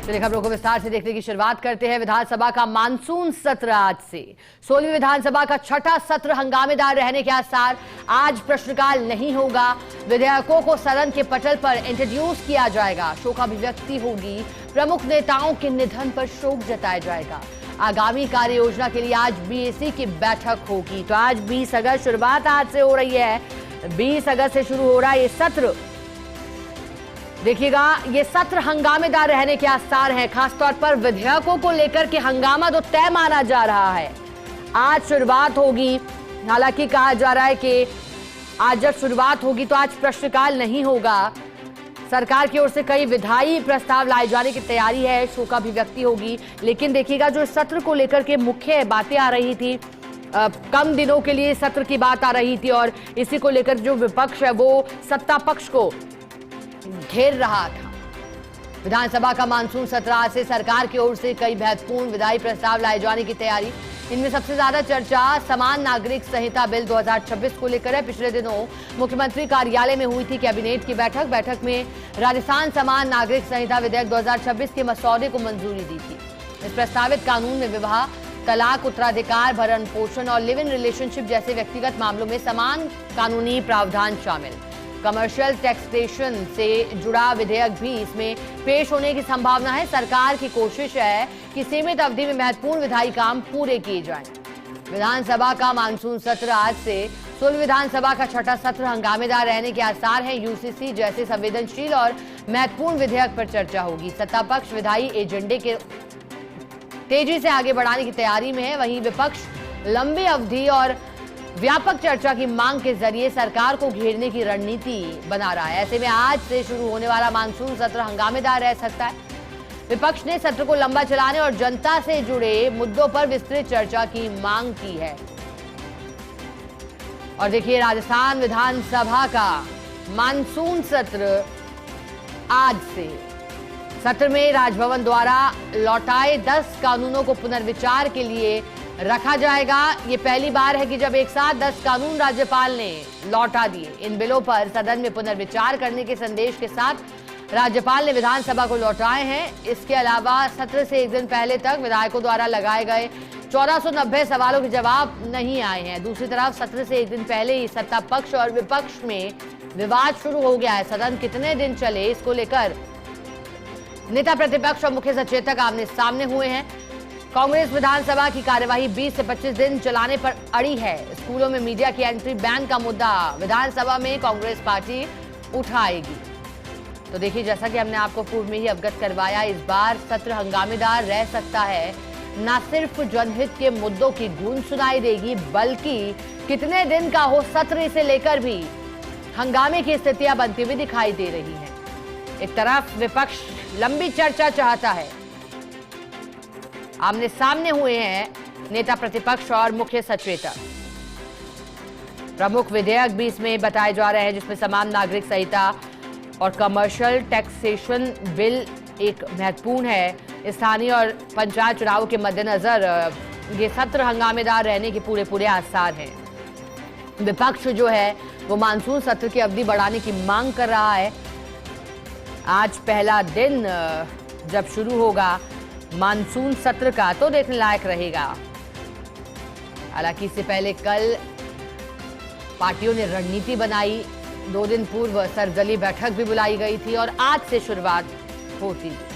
चलिए खबरों को विस्तार से देखने की शुरुआत करते हैं। विधानसभा का मानसून सत्र आज से 16वीं विधानसभा का छठा सत्र हंगामेदार रहने के आसार। आज प्रश्नकाल नहीं होगा, विधेयकों को सदन के पटल पर इंट्रोड्यूस किया जाएगा, शोकाभिव्यक्ति होगी, प्रमुख नेताओं के निधन पर शोक जताया जाएगा। आगामी कार्य योजना के लिए आज बीएसी की बैठक होगी। तो आज 20 अगस्त शुरुआत आज से हो रही है, 20 अगस्त से शुरू हो रहा है ये सत्र। देखिएगा, ये सत्र हंगामेदार रहने के आसार हैं, खासतौर पर विधेयकों को लेकर के हंगामा तो तय माना जा रहा है। आज शुरुआत होगी, हालांकि कहा जा रहा है कि आज जब शुरुआत होगी तो आज प्रश्नकाल नहीं होगा। सरकार की ओर से कई विधायी प्रस्ताव लाए जाने की तैयारी है, शोकाभिव्यक्ति होगी। लेकिन देखिएगा, जो सत्र को लेकर के मुख्य बातें आ रही थी, कम दिनों के लिए सत्र की बात आ रही थी और इसी को लेकर जो विपक्ष है वो सत्ता पक्ष को घेर रहा था। विधानसभा का मानसून सत्र आज से सरकार की ओर से कई महत्वपूर्ण विधायी प्रस्ताव लाए जाने की तैयारी। इनमें सबसे ज्यादा चर्चा समान नागरिक संहिता बिल 2026 को लेकर है। पिछले दिनों मुख्यमंत्री कार्यालय में हुई थी कैबिनेट की बैठक में राजस्थान समान नागरिक संहिता विधेयक 2026 के मसौदे को मंजूरी दी थी। इस प्रस्तावित कानून में विवाह, तलाक, उत्तराधिकार, भरण पोषण और लिव इन रिलेशनशिप जैसे व्यक्तिगत मामलों में समान कानूनी प्रावधान शामिल। कमर्शियल टैक्सेशन से जुड़ा विधेयक भी इसमें पेश होने की संभावना है। सरकार की कोशिश है कि सीमित अवधि में महत्वपूर्ण विधायी काम पूरे किए जाएं। विधानसभा का मानसून सत्र आज से 16वीं विधानसभा का छठा सत्र हंगामेदार रहने के आसार हैं। यूसीसी जैसे संवेदनशील और महत्वपूर्ण विधेयक पर चर्चा होगी। सत्ता पक्ष विधायी एजेंडे के तेजी से आगे बढ़ाने की तैयारी में है, वहीं विपक्ष लंबी अवधि और व्यापक चर्चा की मांग के जरिए सरकार को घेरने की रणनीति बना रहा है। ऐसे में आज से शुरू होने वाला मानसून सत्र हंगामेदार रह सकता है। विपक्ष ने सत्र को लंबा चलाने और जनता से जुड़े मुद्दों पर विस्तृत चर्चा की मांग की है। और देखिए, राजस्थान विधानसभा का मानसून सत्र आज से सत्र में राजभवन द्वारा लौटाए 10 कानूनों को पुनर्विचार के लिए रखा जाएगा। ये पहली बार है कि जब एक साथ 10 कानून राज्यपाल ने लौटा दिए। इन बिलों पर सदन में पुनर्विचार करने के संदेश के साथ राज्यपाल ने विधानसभा को लौटाए हैं। इसके अलावा सत्र से एक दिन पहले तक विधायकों द्वारा लगाए गए 1490 सवालों के जवाब नहीं आए हैं। दूसरी तरफ सत्र से एक दिन पहले ही सत्ता पक्ष और विपक्ष में विवाद शुरू हो गया है। सदन कितने दिन चले, इसको लेकर नेता प्रतिपक्ष और मुख्य सचेतक आमने सामने हुए हैं। कांग्रेस विधानसभा की कार्यवाही 20 से 25 दिन चलाने पर अड़ी है। स्कूलों में मीडिया की एंट्री बैन का मुद्दा विधानसभा में कांग्रेस पार्टी उठाएगी। तो देखिए, जैसा कि हमने आपको पूर्व में ही अवगत करवाया, इस बार सत्र हंगामेदार रह सकता है। न सिर्फ जनहित के मुद्दों की गूंज सुनाई देगी, बल्कि कितने दिन का हो सत्र, इसे लेकर भी हंगामे की स्थितियां बनती हुई दिखाई दे रही हैं। एक तरफ विपक्ष लंबी चर्चा चाहता है, आमने सामने हुए हैं नेता प्रतिपक्ष और मुख्य सचेतक। प्रमुख विधेयक भी इसमें बताए जा रहे हैं, जिसमें समान नागरिक संहिता और कमर्शियल टैक्सेशन बिल एक महत्वपूर्ण है। स्थानीय और पंचायत चुनाव के मद्देनजर ये सत्र हंगामेदार रहने के पूरे आसार हैं। विपक्ष जो है वो मानसून सत्र की अवधि बढ़ाने की मांग कर रहा है। आज पहला दिन जब शुरू होगा मानसून सत्र का तो देखने लायक रहेगा। हालांकि इससे पहले कल पार्टियों ने रणनीति बनाई, 2 दिन पूर्व सर्वदलीय बैठक भी बुलाई गई थी और आज से शुरुआत होती थी।